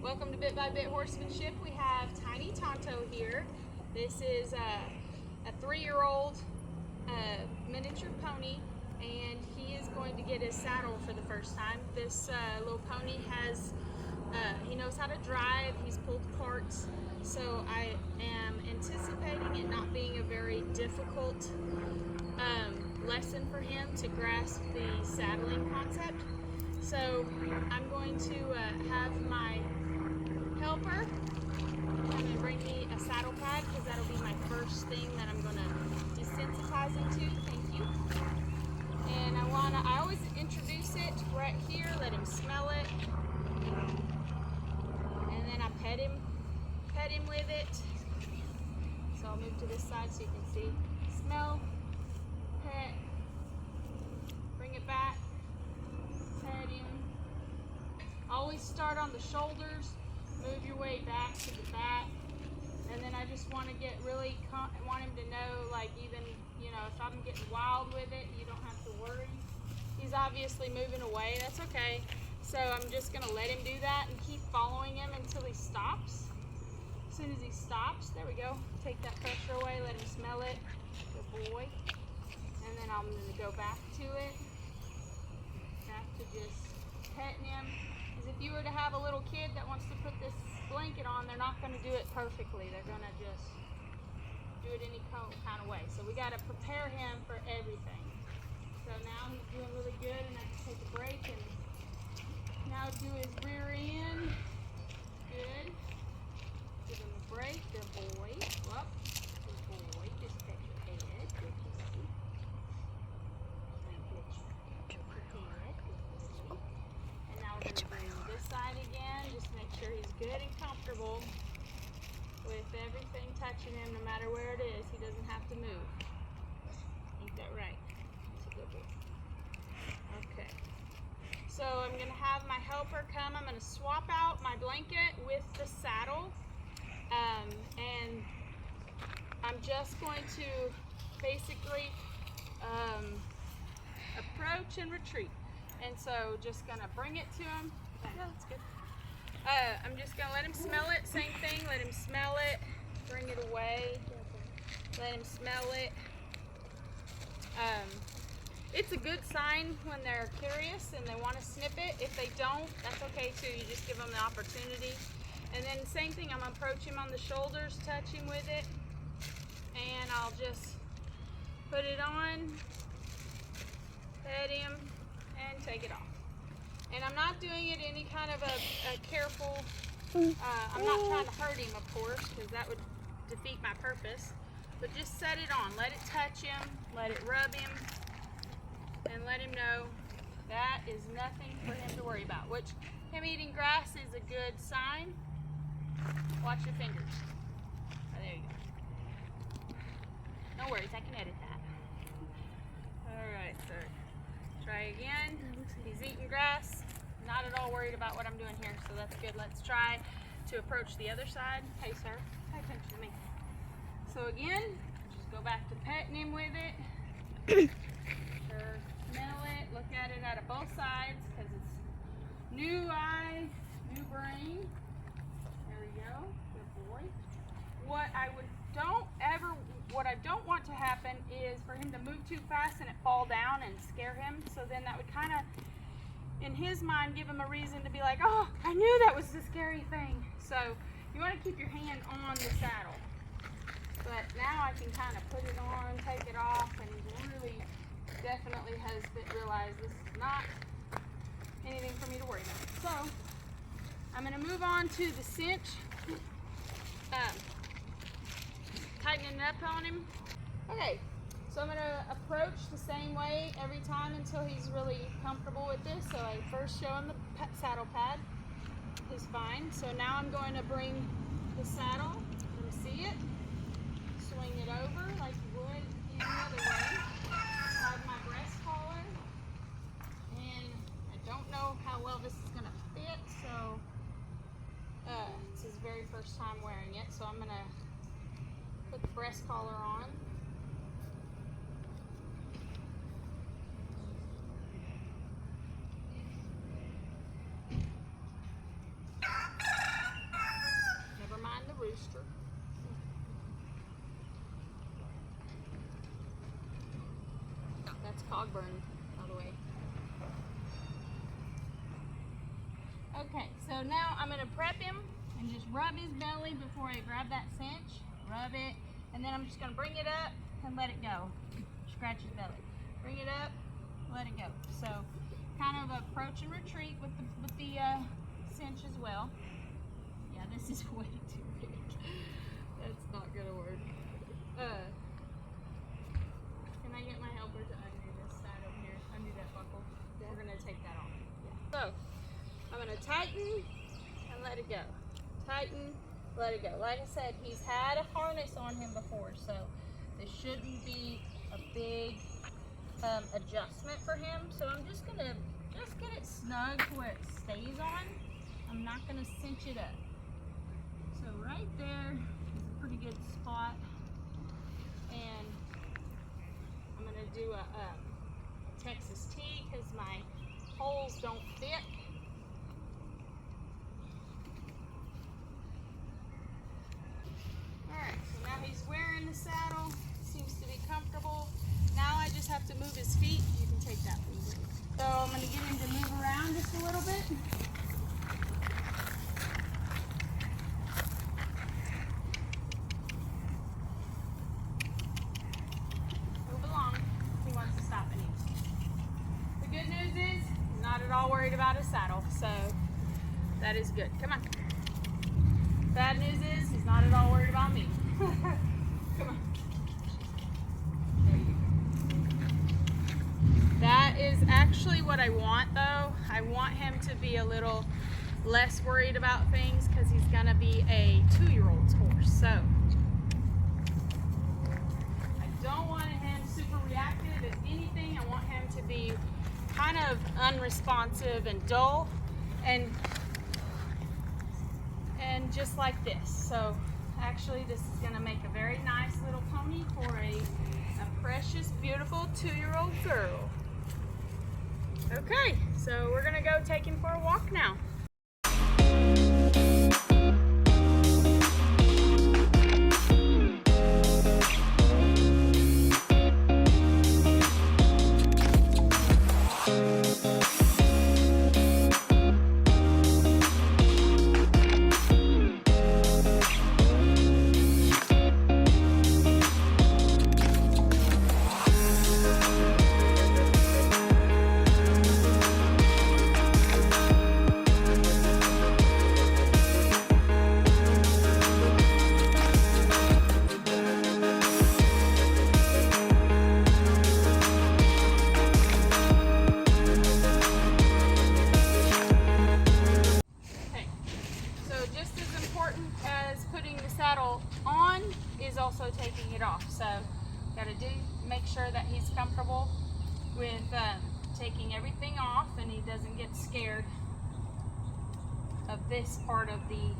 Welcome to Bit by Bit Horsemanship. We have tiny Tonto here. This is a 3-year-old miniature pony, and he is going to get his saddle for the first time. This little pony has, he knows how to drive, he's pulled parts, so I am anticipating it not being a very difficult lesson for him to grasp the saddling concept. So I'm going to have my helper come and bring me a saddle pad, because that'll be my first thing that I'm going to desensitize him to. Thank you. And I always introduce it right here, let him smell it, and then I pet him with it. So I'll move to this side so you can see. Smell, pet, bring it back, pet him. Always start on the shoulders, move your way back to the back, and then I just want to get really, want him to know, like, even, you know, if I'm getting wild with it, you don't have to worry. He's obviously moving away, that's okay. So I'm just going to let him do that and keep following him until he stops. As soon as he stops, there we go, take that pressure away, let him smell it, good boy. And then I'm going to go back to it, back to just petting him. Because if you were to have a little kid that wants to put this blanket on, they're not going to do it perfectly. They're going to just do it any kind of way. So we got to prepare him for everything. So now he's doing really good, and I can take a break and now do his rear end. Good. Give him a break. Good boy. Whoop. Good boy. Just pet your head. Good boy. And now we're going to bring this side again. Just make sure he's good and comfortable with everything touching him, no matter where it is. He doesn't have to move. Ain't that right? That's a good boy. Okay. So I'm going to have my helper come. I'm going to swap out my blanket with the saddle. And I'm just going to basically approach and retreat. And so just going to bring it to him. Yeah, that's good. I'm just going to let him smell it. Same thing. Let him smell it. Bring it away. Let him smell it. It's a good sign when they're curious and they want to snip it. If they don't, that's okay too. You just give them the opportunity. And then same thing, I'm going to approach him on the shoulders, touch him with it, and I'll just put it on, pet him, and take it off. And I'm not doing it any kind of a careful, I'm not trying to hurt him, of course, because that would defeat my purpose. But just set it on, let it touch him, let it rub him, and let him know that is nothing for him to worry about. Which, him eating grass is a good sign. Watch your fingers. Oh, there you go. No worries, I can edit that. Alright, so try again. He's eating grass. Not at all worried about what I'm doing here, so that's good. Let's try to approach the other side. Hey, sir, pay attention to me. So again, just go back to petting him with it. Sure, smell it. Look at it out of both sides, because it's new eye, new brain. There we go. Good boy. What I don't want to happen is for him to move too fast and it fall down and scare him. So then that would kind of, in his mind, give him a reason to be like, oh, I knew that was the scary thing. So you want to keep your hand on the saddle. But now I can kind of put it on, take it off, and really definitely has realized this is not anything for me to worry about. So I'm going to move on to the cinch, tightening it up on him. Okay, so I'm going to approach the same way every time until he's really comfortable with this. So I first show him the saddle pad. He's fine. So now I'm going to bring the saddle. Let him see it. Swing it over like you would any other way. Have my breast collar. And I don't know how well this is going to fit, so it's his very first time wearing it, so I'm going to put the breast collar on. hog burn all the way. Okay, so now I'm gonna prep him and just rub his belly before I grab that cinch. Rub it, and then I'm just gonna bring it up and let it go. Scratch his belly. Bring it up, let it go. So kind of approach and retreat with the cinch as well. Yeah, this is way too big. That's not gonna work. Can I get my helper to undo this side over here? Undo that buckle. Yeah. We're gonna take that off. Yeah. So I'm gonna tighten and let it go. Tighten, let it go. Like I said, he's had a harness on him before, so this shouldn't be a big adjustment for him. So I'm just gonna get it snug to where it stays on. I'm not gonna cinch it up. So right there is a pretty good spot, and I'm gonna do a Texas T because my holes don't fit. Alright, so now he's wearing the saddle, seems to be comfortable. Now I just have to move his feet. You can take that please. So I'm going to get him to move around just a little bit. Move along. He wants to stop in you. The good news is he's not at all worried about his saddle, so that is good. Come on. Bad news is he's not at all worried about me. Come on. There you go. That is actually what I want though. I want him to be a little less worried about things because he's gonna be a 2-year-old's horse. So I don't want him super reactive. If anything, I want him to be kind of unresponsive and dull and just like this. So actually this is going to make a very nice little pony for a precious, beautiful 2-year-old girl. Okay, so we're going to go take him for a walk now. On is also taking it off, so got to make sure that he's comfortable with taking everything off and he doesn't get scared of this part of the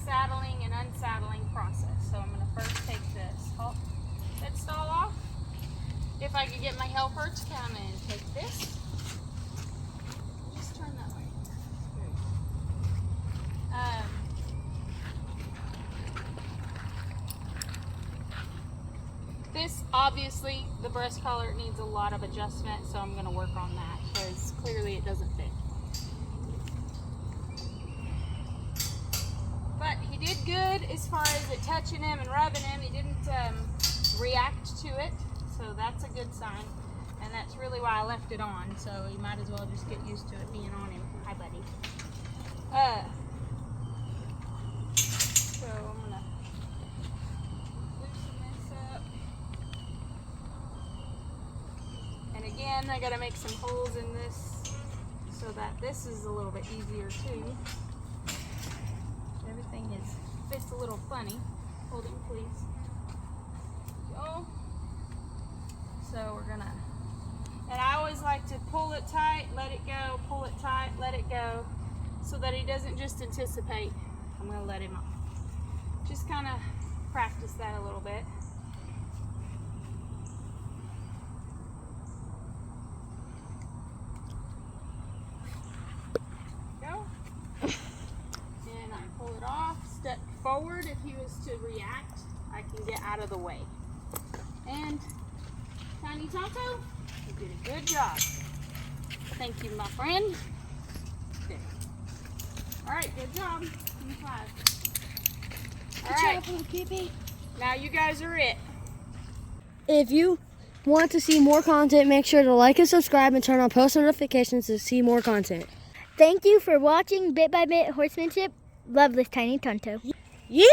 saddling and unsaddling process. So I'm going to first take this head stall off. If I could get my helper to come and take this, just turn that way. This, obviously, the breast collar needs a lot of adjustment, so I'm going to work on that because clearly it doesn't fit. But he did good as far as it touching him and rubbing him. He didn't react to it, so that's a good sign. And that's really why I left it on, so you might as well just get used to it being on him. Hi, buddy. So I'm going to loosen this up. And again, I got to make some holes in this so that this is a little bit easier too. Everything fits a little funny. Hold him, please. Go. So we're gonna, and I always like to pull it tight, let it go, pull it tight, let it go, so that he doesn't just anticipate, I'm gonna let him off. Just kind of practice that a little bit. Go. And I pull it off, step forward. If he was to react, I can get out of the way. And Tiny Tonto, you did a good job. Thank you, my friend. There. All right, good job. Give me 5. All right. Now you guys are it. If you want to see more content, make sure to like and subscribe and turn on post notifications to see more content. Thank you for watching Bit by Bit Horsemanship. Love this Tiny Tonto. Yeah!